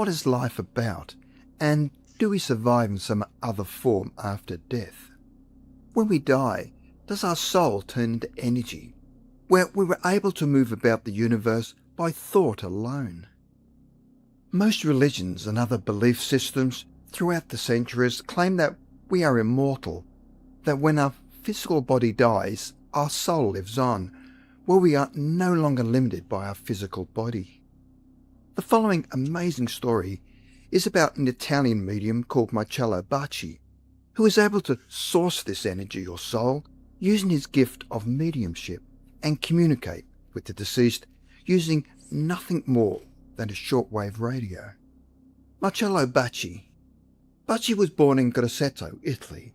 what is life about, and do we survive in some other form after death? When we die, does our soul turn into energy, where we were able to move about the universe by thought alone? Most religions and other belief systems throughout the centuries claim that we are immortal, that when our physical body dies, our soul lives on, where we are no longer limited by our physical body. The following amazing story is about an Italian medium called Marcello Bacci, who is able to source this energy or soul using his gift of mediumship and communicate with the deceased using nothing more than a shortwave radio. Marcello Bacci. Bacci was born in Grosseto, Italy,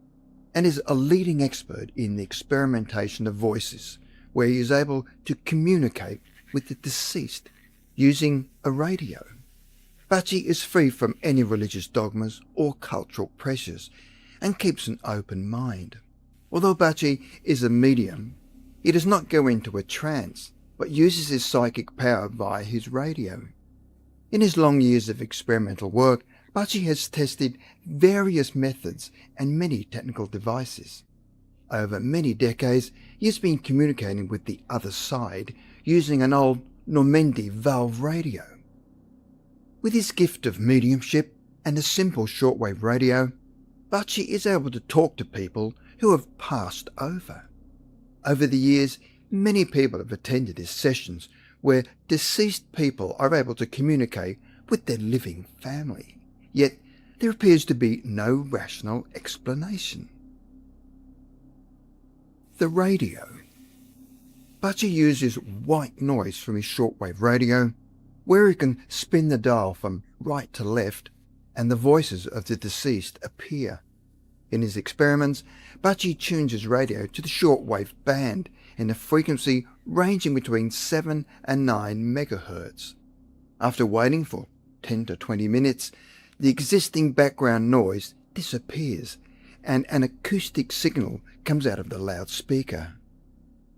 and is a leading expert in the experimentation of voices, where he is able to communicate with the deceased using a radio. Bacci is free from any religious dogmas or cultural pressures and keeps an open mind. Although Bacci is a medium, he does not go into a trance, but uses his psychic power via his radio. In his long years of experimental work, Bacci has tested various methods and many technical devices. Over many decades, he has been communicating with the other side using an old Normandy valve radio. With his gift of mediumship and a simple shortwave radio, Bacci is able to talk to people who have passed over. Over the years, many people have attended his sessions where deceased people are able to communicate with their living family. Yet there appears to be no rational explanation. The radio. Bacci uses white noise from his shortwave radio, where he can spin the dial from right to left and the voices of the deceased appear. In his experiments, Bacci tunes his radio to the shortwave band in a frequency ranging between 7 and 9 megahertz. After waiting for 10 to 20 minutes, the existing background noise disappears and an acoustic signal comes out of the loudspeaker.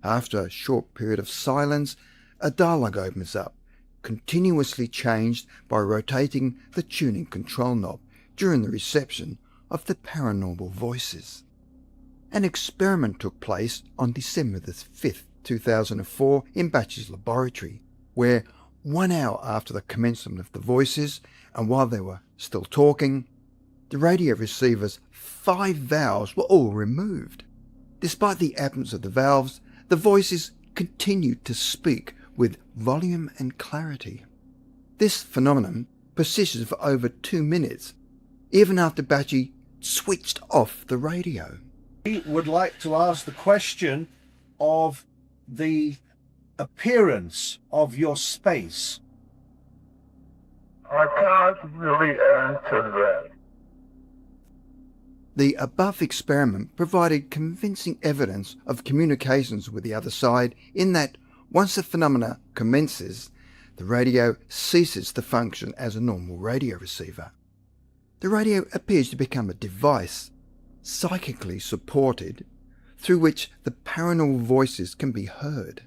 After a short period of silence, a dialogue opens up, continuously changed by rotating the tuning control knob during the reception of the paranormal voices. An experiment took place on December the 5th, 2004 in Bacci's laboratory, where 1 hour after the commencement of the voices, and while they were still talking, the radio receiver's 5 valves were all removed. Despite the absence of the valves, the voices continued to speak with volume and clarity. This phenomenon persisted for over 2 minutes, even after Bacci switched off the radio. We would like to ask the question of the appearance of your space. I can't really answer that. The above experiment provided convincing evidence of communications with the other side in that once the phenomena commences, the radio ceases to function as a normal radio receiver. The radio appears to become a device, psychically supported, through which the paranormal voices can be heard.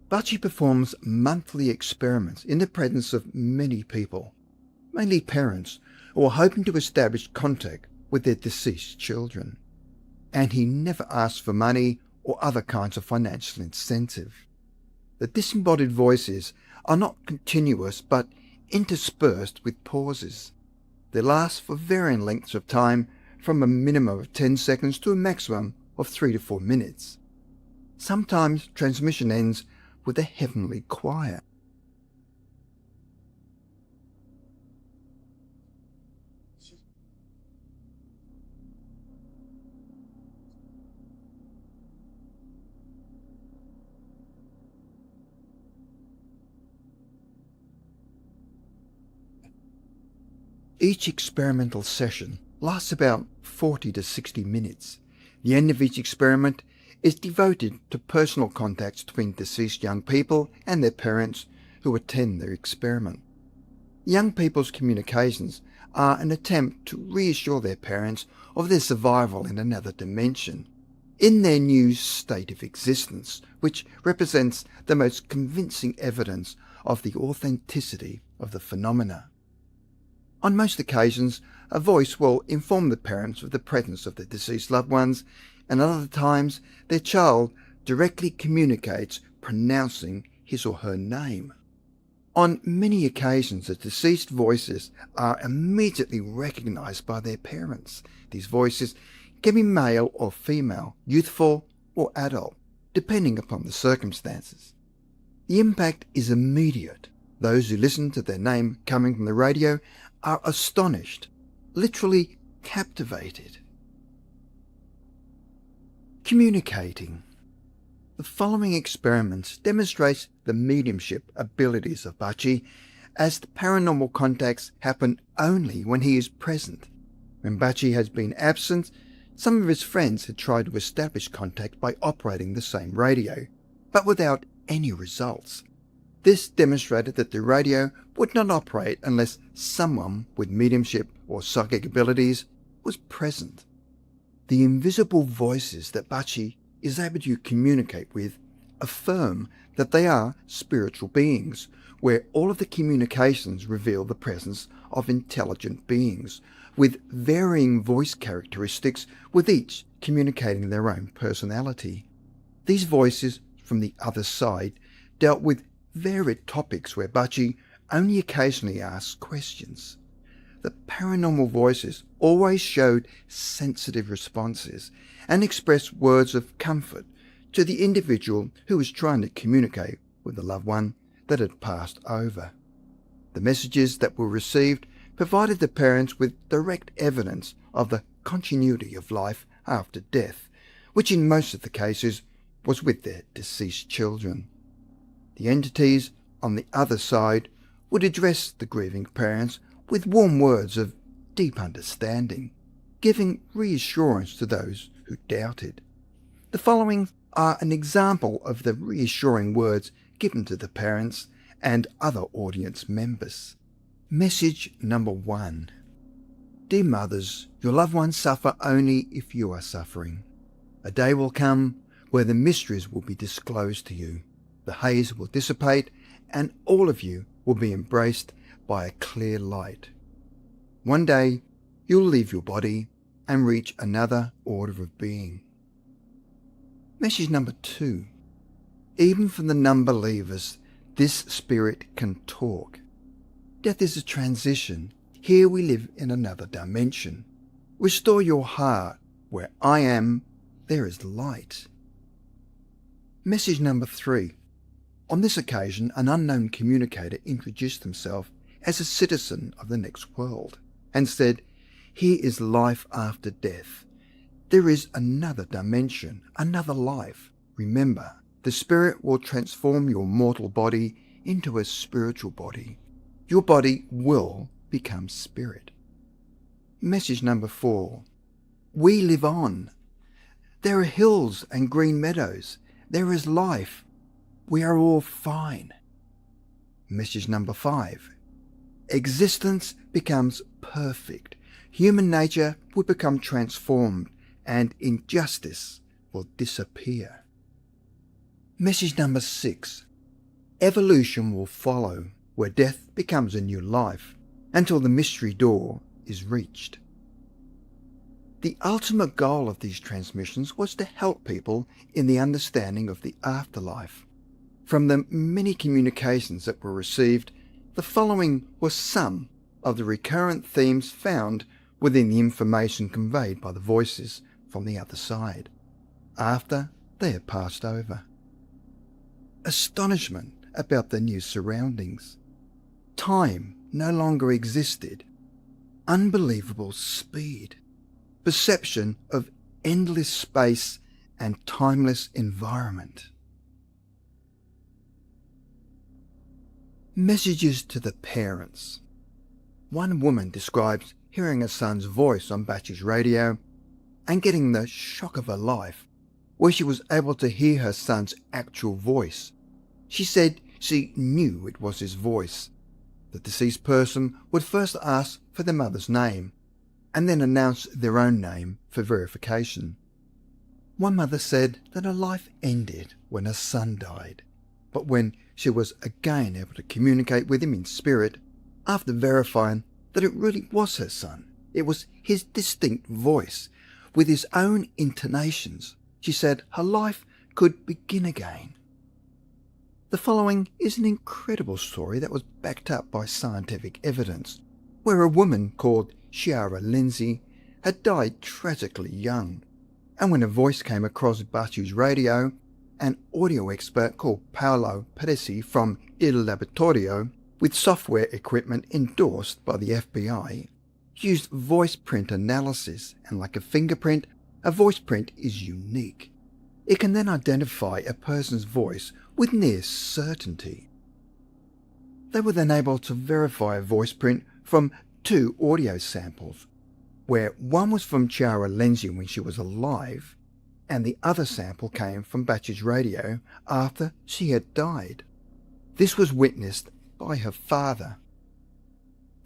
Bacci performs monthly experiments in the presence of many people, mainly parents who are hoping to establish contact with their deceased children, and he never asks for money or other kinds of financial incentive. The disembodied voices are not continuous but interspersed with pauses. They last for varying lengths of time, from a minimum of 10 seconds to a maximum of 3 to 4 minutes. Sometimes transmission ends with a heavenly choir. Each experimental session lasts about 40 to 60 minutes. The end of each experiment is devoted to personal contacts between deceased young people and their parents who attend their experiment. Young people's communications are an attempt to reassure their parents of their survival in another dimension, in their new state of existence, which represents the most convincing evidence of the authenticity of the phenomena. On most occasions, a voice will inform the parents of the presence of the deceased loved ones, and at other times their child directly communicates pronouncing his or her name. On many occasions, the deceased voices are immediately recognized by their parents. These voices can be male or female, youthful or adult, depending upon the circumstances. The impact is immediate. Those who listen to their name coming from the radio are astonished, literally captivated. Communicating. The following experiments demonstrate the mediumship abilities of Bacci, as the paranormal contacts happen only when he is present. When Bacci has been absent, some of his friends had tried to establish contact by operating the same radio, but without any results. This demonstrated that the radio would not operate unless someone with mediumship or psychic abilities was present. The invisible voices that Bacci is able to communicate with affirm that they are spiritual beings, where all of the communications reveal the presence of intelligent beings, with varying voice characteristics, with each communicating their own personality. These voices from the other side dealt with varied topics where Bacci only occasionally asked questions. The paranormal voices always showed sensitive responses and expressed words of comfort to the individual who was trying to communicate with the loved one that had passed over. The messages that were received provided the parents with direct evidence of the continuity of life after death, which in most of the cases was with their deceased children. The entities on the other side would address the grieving parents with warm words of deep understanding, giving reassurance to those who doubted. The following are an example of the reassuring words given to the parents and other audience members. Message number 1. Dear mothers, your loved ones suffer only if you are suffering. A day will come where the mysteries will be disclosed to you. The haze will dissipate and all of you will be embraced by a clear light. One day you'll leave your body and reach another order of being. Message number 2. Even for the non-believers, this spirit can talk. Death is a transition. Here we live in another dimension. Restore your heart. Where I am, there is light. Message number 3. On this occasion, an unknown communicator introduced himself as a citizen of the next world and said, "Here is life after death. There is another dimension, another life. Remember, the spirit will transform your mortal body into a spiritual body. Your body will become spirit." Message number 4. We live on. There are hills and green meadows. There is life. We are all fine. Message number 5. Existence becomes perfect. Human nature will become transformed and injustice will disappear. Message number 6. Evolution will follow, where death becomes a new life, until the mystery door is reached. The ultimate goal of these transmissions was to help people in the understanding of the afterlife. From the many communications that were received, the following were some of the recurrent themes found within the information conveyed by the voices from the other side, after they had passed over. Astonishment about the new surroundings. Time no longer existed. Unbelievable speed. Perception of endless space and timeless environment. Messages to the parents. One woman describes hearing her son's voice on Bacci's radio and getting the shock of her life, where she was able to hear her son's actual voice. She said she knew it was his voice. The deceased person would first ask for their mother's name and then announce their own name for verification. One mother said that her life ended when her son died, but when she was again able to communicate with him in spirit, after verifying that it really was her son. It was his distinct voice, with his own intonations. She said her life could begin again. The following is an incredible story that was backed up by scientific evidence, where a woman called Chiara Lindsay had died tragically young, and when a voice came across Bacci's radio, an audio expert called Paolo Pedesi from Il Laboratorio, with software equipment endorsed by the FBI, used voice print analysis, and like a fingerprint, a voice print is unique. It can then identify a person's voice with near certainty. They were then able to verify a voice print from 2 audio samples, where one was from Chiara Lindsay when she was alive, and the other sample came from Bacci's radio after she had died. This was witnessed by her father.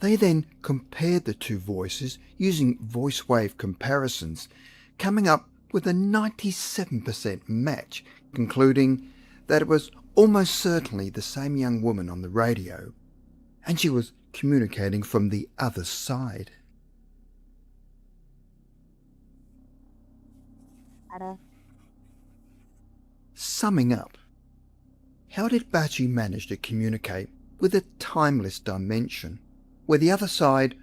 They then compared the 2 voices using voice wave comparisons, coming up with a 97% match, concluding that it was almost certainly the same young woman on the radio, and she was communicating from the other side. Summing up, how did Bacci manage to communicate with a timeless dimension where the other side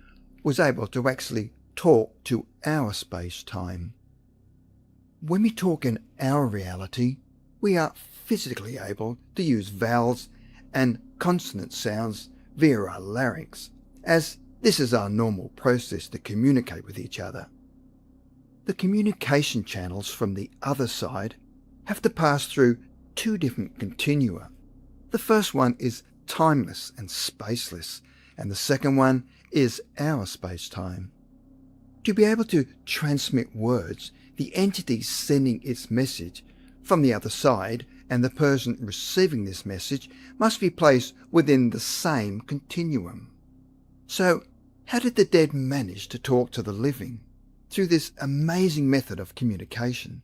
was able to actually talk to our space-time? When we talk in our reality, we are physically able to use vowels and consonant sounds via our larynx, as this is our normal process to communicate with each other. The communication channels from the other side have to pass through 2 different continua. The first one is timeless and spaceless, and the second one is our space-time. To be able to transmit words, the entity sending its message from the other side and the person receiving this message must be placed within the same continuum. So, how did the dead manage to talk to the living through this amazing method of communication?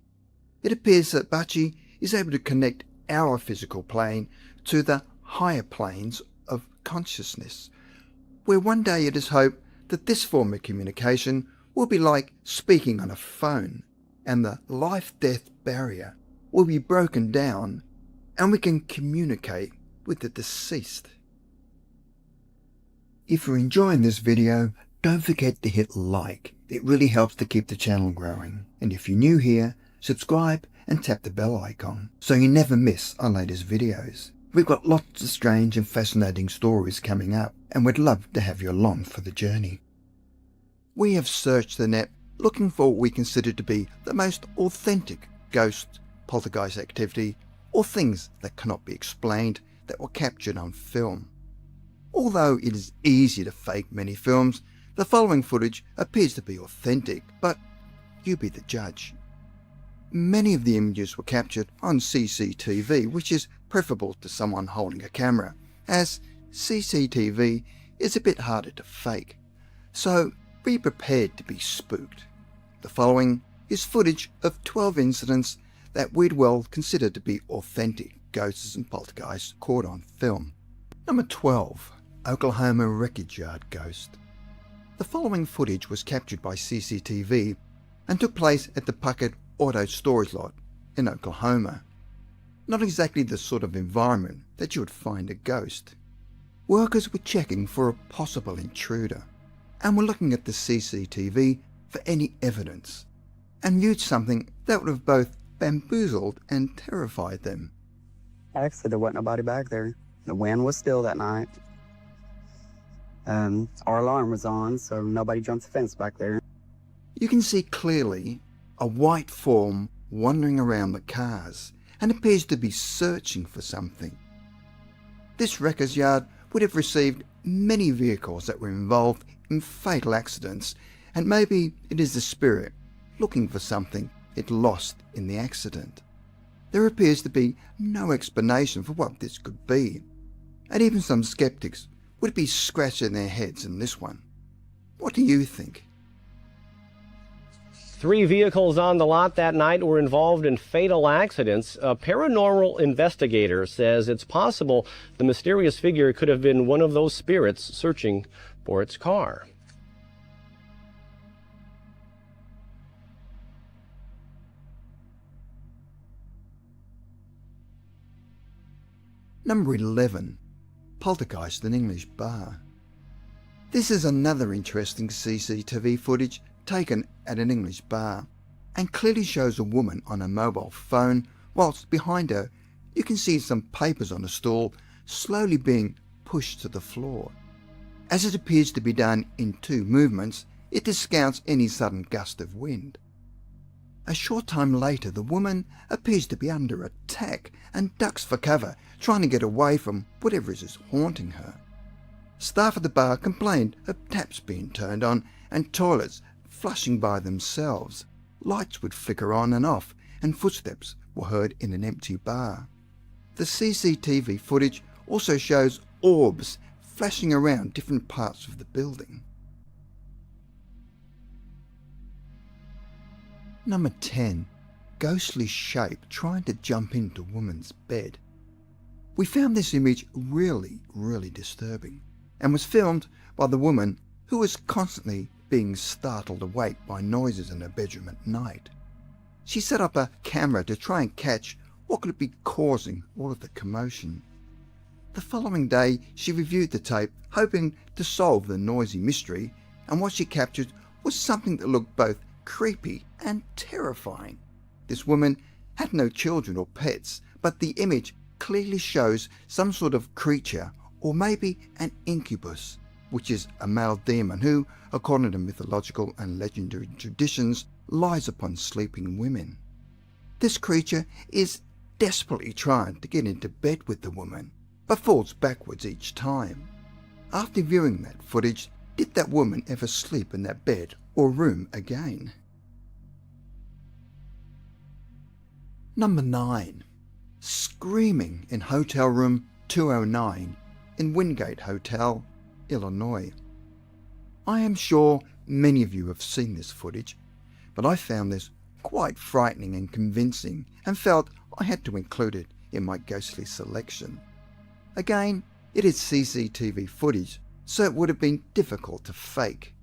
It appears that Bacci is able to connect our physical plane to the higher planes of consciousness, where one day it is hoped that this form of communication will be like speaking on a phone, and the life-death barrier will be broken down and we can communicate with the deceased. If you're enjoying this video, don't forget to hit like. It really helps to keep the channel growing. And if you're new here, subscribe and tap the bell icon so you never miss our latest videos. We've got lots of strange and fascinating stories coming up, and we'd love to have you along for the journey. We have searched the net looking for what we consider to be the most authentic ghost, poltergeist activity, or things that cannot be explained that were captured on film. Although it is easy to fake many films, the following footage appears to be authentic, but you be the judge. Many of the images were captured on CCTV, which is preferable to someone holding a camera, as CCTV is a bit harder to fake. So be prepared to be spooked. The following is footage of 12 incidents that we'd well consider to be authentic ghosts and poltergeists caught on film. Number 12. Oklahoma Wreckage Yard Ghost. The following footage was captured by CCTV and took place at the Puckett Auto Storage Lot in Oklahoma. Not exactly the sort of environment that you would find a ghost. Workers were checking for a possible intruder and were looking at the CCTV for any evidence, and viewed something that would have both bamboozled and terrified them. Actually, there wasn't nobody back there. The wind was still that night. Our alarm was on, so nobody jumped the fence back there. You can see clearly a white form wandering around the cars and appears to be searching for something. This wreckers yard would have received many vehicles that were involved in fatal accidents, and maybe it is the spirit looking for something it lost in the accident. There appears to be no explanation for what this could be, and even some skeptics would be scratching their heads in this one. What do you think? 3 vehicles on the lot that night were involved in fatal accidents. A paranormal investigator says it's possible the mysterious figure could have been one of those spirits searching for its car. Number 11. Poltergeist in English bar. This is another interesting CCTV footage taken at an English bar, and clearly shows a woman on a mobile phone, whilst behind her you can see some papers on a stool slowly being pushed to the floor. As it appears to be done in 2 movements, it discounts any sudden gust of wind. A short time later, the woman appears to be under attack and ducks for cover, trying to get away from whatever is haunting her. Staff at the bar complained of taps being turned on and toilets flushing by themselves. Lights would flicker on and off, and footsteps were heard in an empty bar. The CCTV footage also shows orbs flashing around different parts of the building. Number 10. Ghostly shape trying to jump into woman's bed. We found this image really disturbing, and was filmed by the woman who was constantly being startled awake by noises in her bedroom at night. She set up a camera to try and catch what could be causing all of the commotion. The following day, she reviewed the tape, hoping to solve the noisy mystery, and what she captured was something that looked both creepy and terrifying. This woman had no children or pets, but the image clearly shows some sort of creature, or maybe an incubus, which is a male demon who, according to mythological and legendary traditions, lies upon sleeping women. This creature is desperately trying to get into bed with the woman, but falls backwards each time. After viewing that footage, did that woman ever sleep in that bed or room again? Number 9. Screaming in hotel room 209 in Wingate Hotel, Illinois. I am sure many of you have seen this footage, but I found this quite frightening and convincing and felt I had to include it in my ghostly selection. Again, it is CCTV footage, so it would have been difficult to fake.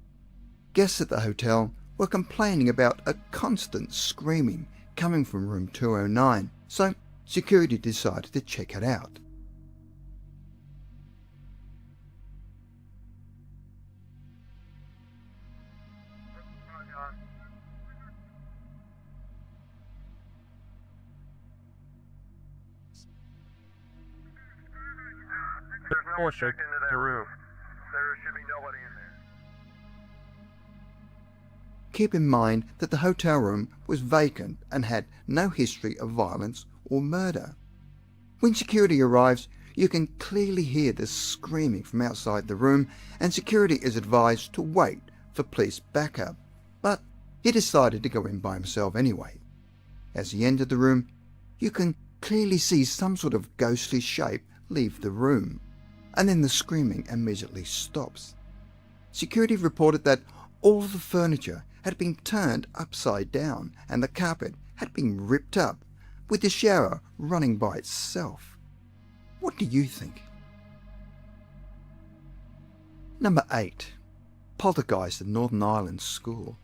Guests at the hotel were complaining about a constant screaming coming from room 209, so security decided to check it out. There's no one checked into that room. There should be nobody in there. Keep in mind that the hotel room was vacant and had no history of violence or murder. When security arrives, you can clearly hear the screaming from outside the room, and security is advised to wait for police backup, but he decided to go in by himself anyway. As he entered the room, you can clearly see some sort of ghostly shape leave the room, and then the screaming immediately stops. Security reported that all of the furniture had been turned upside down and the carpet had been ripped up, with the shower running by itself. What do you think? Number 8. Poltergeist at Northern Ireland School.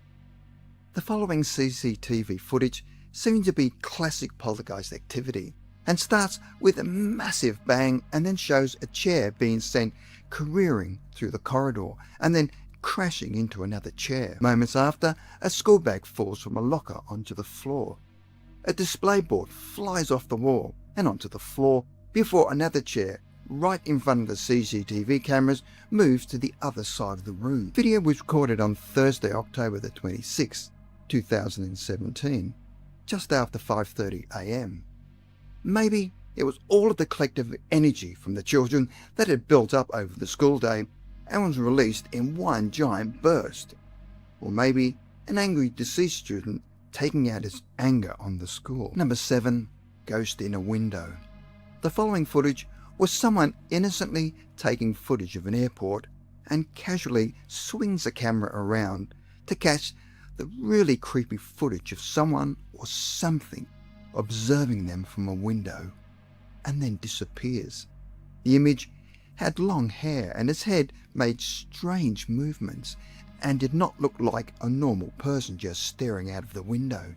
The following CCTV footage seems to be classic poltergeist activity, and starts with a massive bang and then shows a chair being sent careering through the corridor and then crashing into another chair. Moments after, a school bag falls from a locker onto the floor. A display board flies off the wall and onto the floor before another chair right in front of the CCTV cameras moves to the other side of the room. Video was recorded on Thursday, October the 26th, 2017, just after 5:30 a.m. Maybe it was all of the collective energy from the children that had built up over the school day and was released in one giant burst. Or maybe an angry deceased student taking out his anger on the school. Number 7. Ghost in a window. The following footage was someone innocently taking footage of an airport and casually swings the camera around to catch the really creepy footage of someone or something observing them from a window, and then disappears. The image had long hair and its head made strange movements and did not look like a normal person just staring out of the window.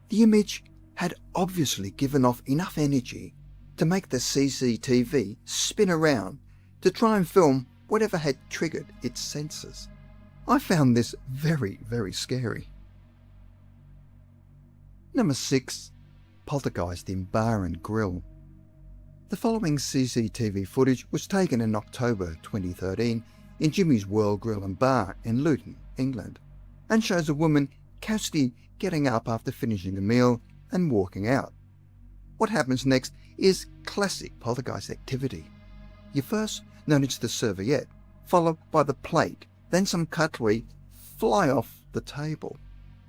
The image had obviously given off enough energy to make the CCTV spin around to try and film whatever had triggered its sensors. I found this very, very scary. Number 6. Poltergeist in Bar and Grill. The following CCTV footage was taken in October 2013 in Jimmy's World Grill and Bar in Luton, England, and shows a woman casually getting up after finishing a meal and walking out. What happens next is classic poltergeist activity. You first notice the serviette, followed by the plate, then some cutlery fly off the table.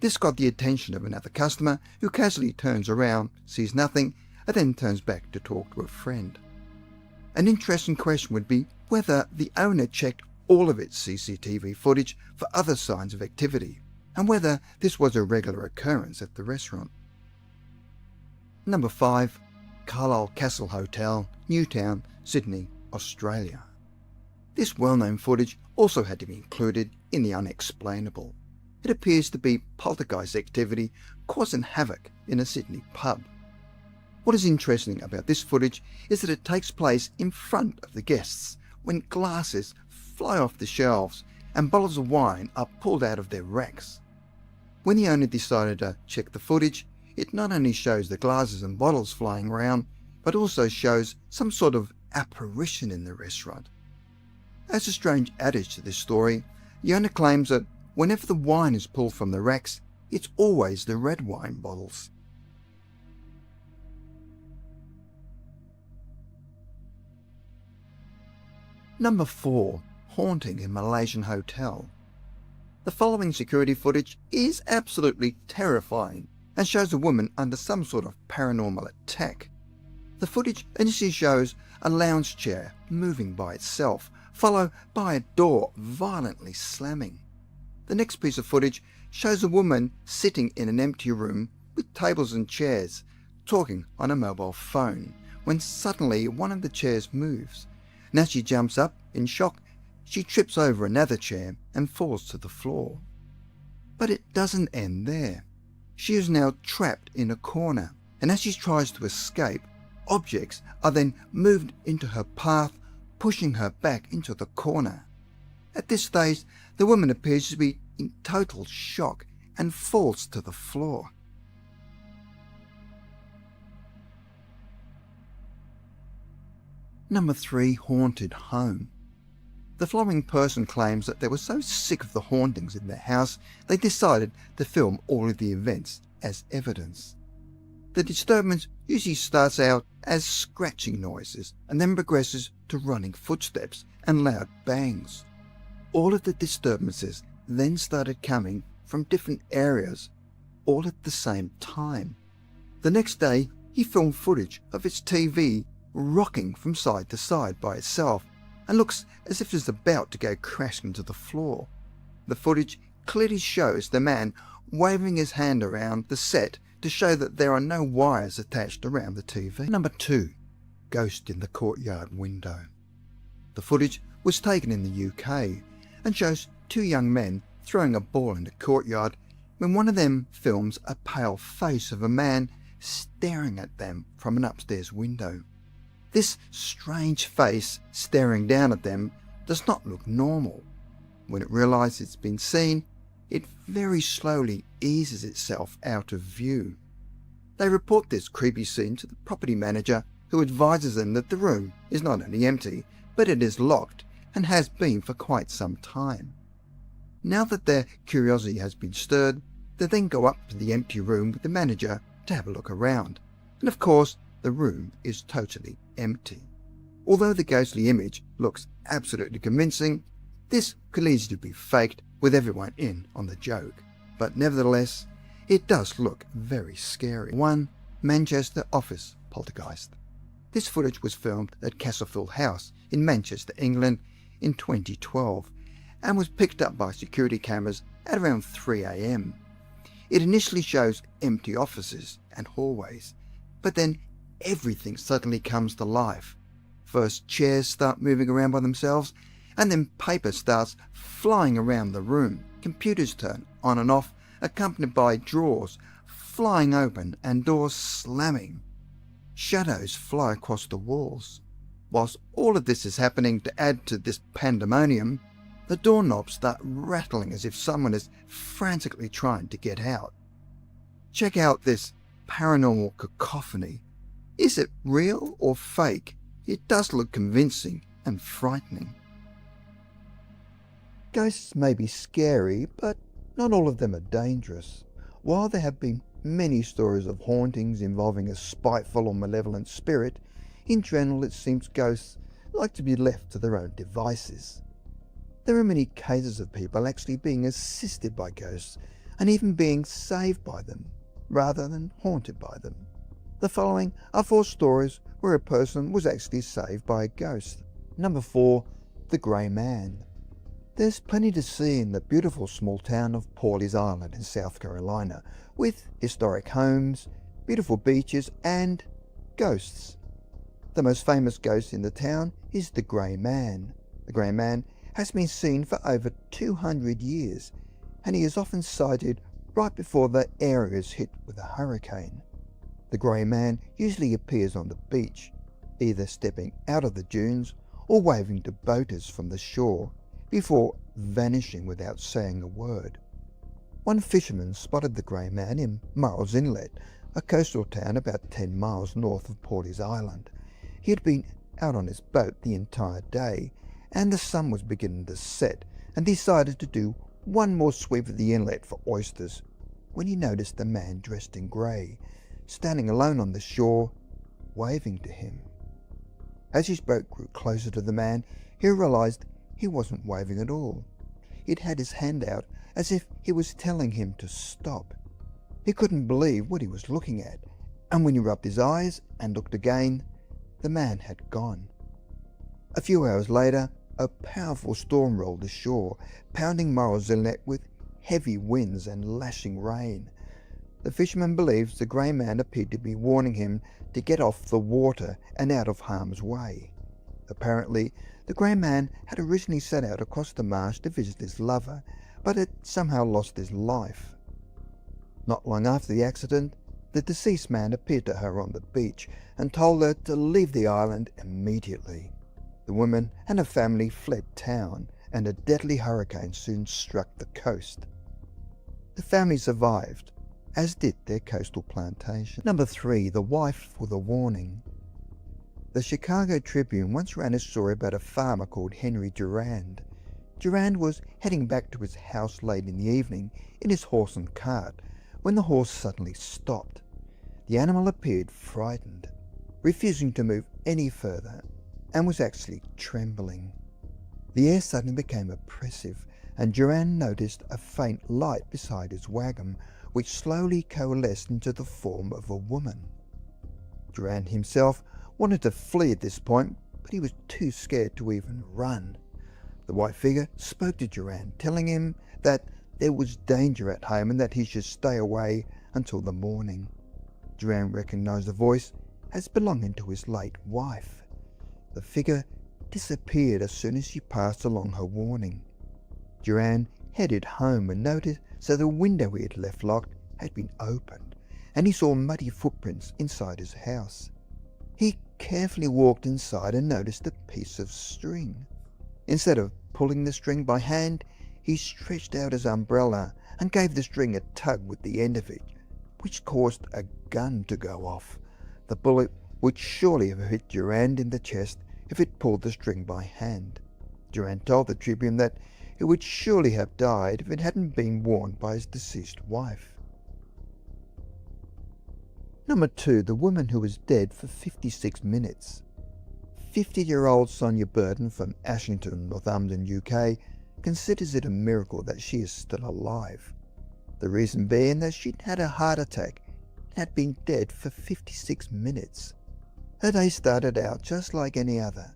This got the attention of another customer who casually turns around, sees nothing, and then turns back to talk to a friend. An interesting question would be whether the owner checked all of its CCTV footage for other signs of activity, and whether this was a regular occurrence at the restaurant. Number 5. Carlisle Castle Hotel, Newtown, Sydney, Australia. This well-known footage also had to be included in the unexplainable. It appears to be poltergeist activity causing havoc in a Sydney pub. What is interesting about this footage is that it takes place in front of the guests when glasses fly off the shelves and bottles of wine are pulled out of their racks. When the owner decided to check the footage, it not only shows the glasses and bottles flying around, but also shows some sort of apparition in the restaurant. As a strange adage to this story, the owner claims that whenever the wine is pulled from the racks, it's always the red wine bottles. Number 4. Haunting in Malaysian Hotel. The following security footage is absolutely terrifying and shows a woman under some sort of paranormal attack. The footage initially shows a lounge chair moving by itself, followed by a door violently slamming. The next piece of footage shows a woman sitting in an empty room with tables and chairs, talking on a mobile phone, when suddenly one of the chairs moves. And as she jumps up in shock, she trips over another chair and falls to the floor. But it doesn't end there. She is now trapped in a corner, and as she tries to escape, objects are then moved into her path, pushing her back into the corner. At this stage, the woman appears to be in total shock and falls to the floor. Number 3. Haunted Home. The following person claims that they were so sick of the hauntings in their house, they decided to film all of the events as evidence. The disturbance usually starts out as scratching noises and then progresses to running footsteps and loud bangs. All of the disturbances then started coming from different areas, all at the same time. The next day, he filmed footage of its TV rocking from side to side by itself and looks as if it's about to go crashing to the floor. The footage clearly shows the man waving his hand around the set to show that there are no wires attached around the TV. Number 2. Ghost in the courtyard window. The footage was taken in the UK and shows 2 young men throwing a ball in the courtyard when one of them films a pale face of a man staring at them from an upstairs window. This strange face staring down at them does not look normal. When it realizes it's been seen, it very slowly eases itself out of view. They report this creepy scene to the property manager, who advises them that the room is not only empty, but it is locked and has been for quite some time. Now that their curiosity has been stirred, they then go up to the empty room with the manager to have a look around. And of course, the room is totally empty. Although the ghostly image looks absolutely convincing, this could easily be faked with everyone in on the joke. But nevertheless, it does look very scary. 1. Manchester Office Poltergeist. This footage was filmed at Castlefield House in Manchester, England in 2012 and was picked up by security cameras at around 3 a.m. It initially shows empty offices and hallways, but then everything suddenly comes to life. First, chairs start moving around by themselves, and then paper starts flying around the room. Computers turn on and off, accompanied by drawers flying open and doors slamming. Shadows fly across the walls. Whilst all of this is happening to add to this pandemonium, the doorknobs start rattling as if someone is frantically trying to get out. Check out this paranormal cacophony. Is it real or fake? It does look convincing and frightening. Ghosts may be scary, but not all of them are dangerous. While there have been many stories of hauntings involving a spiteful or malevolent spirit, in general it seems ghosts like to be left to their own devices. There are many cases of people actually being assisted by ghosts and even being saved by them, rather than haunted by them. The following are 4 stories where a person was actually saved by a ghost. Number 4, the Grey Man. There's plenty to see in the beautiful small town of Pawleys Island in South Carolina, with historic homes, beautiful beaches and ghosts. The most famous ghost in the town is the Grey Man. The Grey Man has been seen for over 200 years, and he is often sighted right before the area is hit with a hurricane. The Grey Man usually appears on the beach, either stepping out of the dunes or waving to boaters from the shore, before vanishing without saying a word. One fisherman spotted the Grey Man in Murrells Inlet, a coastal town about 10 miles north of Pawleys Island. He had been out on his boat the entire day, and the sun was beginning to set, and decided to do one more sweep of the inlet for oysters, when he noticed a man dressed in grey, standing alone on the shore, waving to him. As his boat grew closer to the man, he realised he wasn't waving at all. He'd had his hand out as if he was telling him to stop. He couldn't believe what he was looking at, and when he rubbed his eyes and looked again, the man had gone. A few hours later, a powerful storm rolled ashore, pounding Murrells Inlet with heavy winds and lashing rain. The fisherman believes the Grey Man appeared to be warning him to get off the water and out of harm's way. Apparently, the Grey Man had originally set out across the marsh to visit his lover, but had somehow lost his life. Not long after the accident, the deceased man appeared to her on the beach and told her to leave the island immediately. The woman and her family fled town, and a deadly hurricane soon struck the coast. The family survived, as did their coastal plantation. Number 3, the wife with a warning. The Chicago Tribune once ran a story about a farmer called Henry Durand. Durand was heading back to his house late in the evening in his horse and cart when the horse suddenly stopped. The animal appeared frightened, refusing to move any further, and was actually trembling. The air suddenly became oppressive, and Durand noticed a faint light beside his wagon, which slowly coalesced into the form of a woman. Durand himself wanted to flee at this point, but he was too scared to even run. The white figure spoke to Durand, telling him that there was danger at home and that he should stay away until the morning. Durand recognized the voice as belonging to his late wife. The figure disappeared as soon as she passed along her warning. Durand headed home and noticed that the window he had left locked had been opened, and he saw muddy footprints inside his house. He carefully walked inside and noticed a piece of string. Instead of pulling the string by hand, he stretched out his umbrella and gave the string a tug with the end of it, which caused a gun to go off. The bullet would surely have hit Durand in the chest if it pulled the string by hand. Durand told the Tribune that he would surely have died if it hadn't been worn by his deceased wife. Number 2, the woman who was dead for 56 minutes. 50-year-old Sonia Burton from Ashington, Northumberland, UK, considers it a miracle that she is still alive. The reason being that she'd had a heart attack and had been dead for 56 minutes. Her day started out just like any other.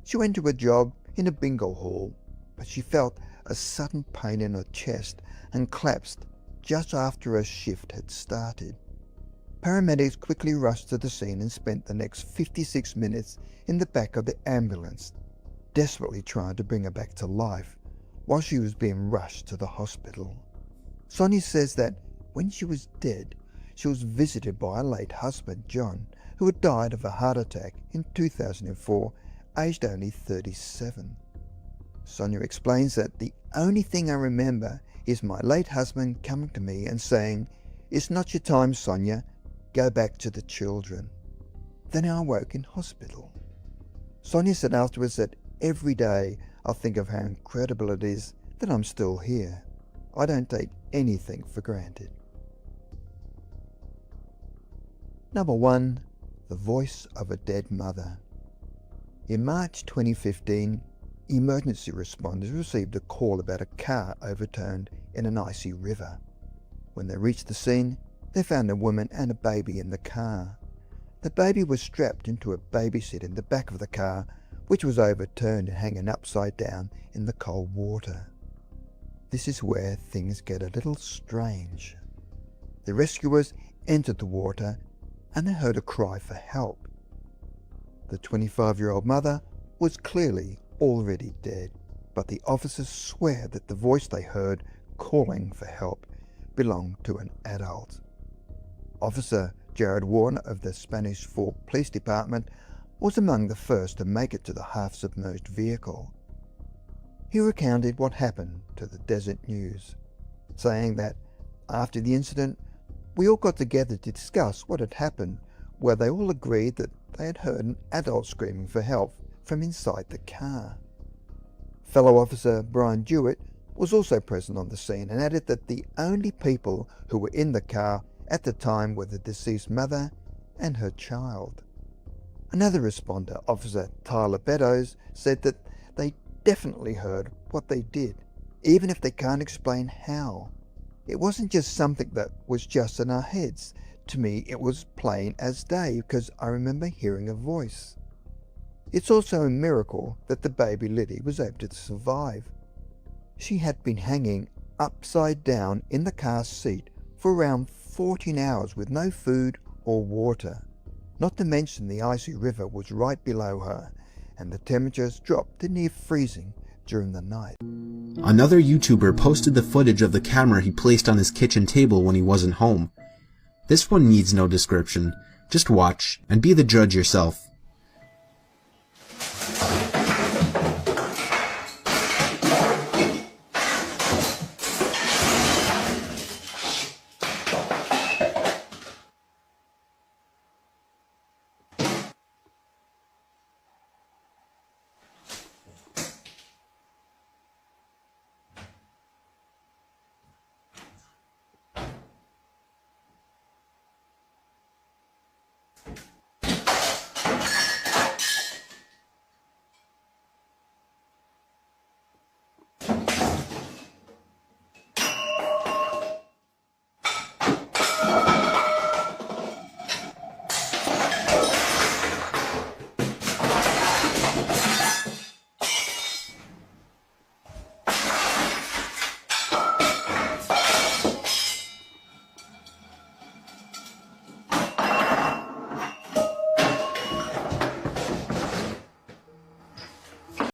She went to a job in a bingo hall, but she felt a sudden pain in her chest and collapsed just after her shift had started. Paramedics quickly rushed to the scene and spent the next 56 minutes in the back of the ambulance, desperately trying to bring her back to life while she was being rushed to the hospital. Sonia says that when she was dead, she was visited by her late husband, John, who had died of a heart attack in 2004, aged only 37. Sonia explains that the only thing I remember is my late husband coming to me and saying, "It's not your time, Sonia, go back to the children." Then I awoke in hospital. Sonia said afterwards that every day I think of how incredible it is that I'm still here. I don't take anything for granted. Number 1. The voice of a dead mother. In March 2015, emergency responders received a call about a car overturned in an icy river. When they reached the scene, they found a woman and a baby in the car. The baby was strapped into a baby seat in the back of the car, which was overturned and hanging upside down in the cold water. This is where things get a little strange. The rescuers entered the water and they heard a cry for help. The 25-year-old mother was clearly already dead, but the officers swear that the voice they heard calling for help belonged to an adult. Officer Jared Warner of the Spanish Fork Police Department was among the first to make it to the half-submerged vehicle. He recounted what happened to the Desert News, saying that after the incident, we all got together to discuss what had happened, where they all agreed that they had heard an adult screaming for help from inside the car. Fellow officer Brian Dewitt was also present on the scene and added that the only people who were in the car at the time were the deceased mother and her child. Another responder, Officer Tyler Beddoes, said that they definitely heard what they did, even if they can't explain how. It wasn't just something that was just in our heads. To me, it was plain as day because I remember hearing a voice. It's also a miracle that the baby Liddy was able to survive. She had been hanging upside down in the car seat for around 14 hours with no food or water. Not to mention the icy river was right below her, and the temperatures dropped to near freezing during the night. Another YouTuber posted the footage of the camera he placed on his kitchen table when he wasn't home. This one needs no description. Just watch and be the judge yourself.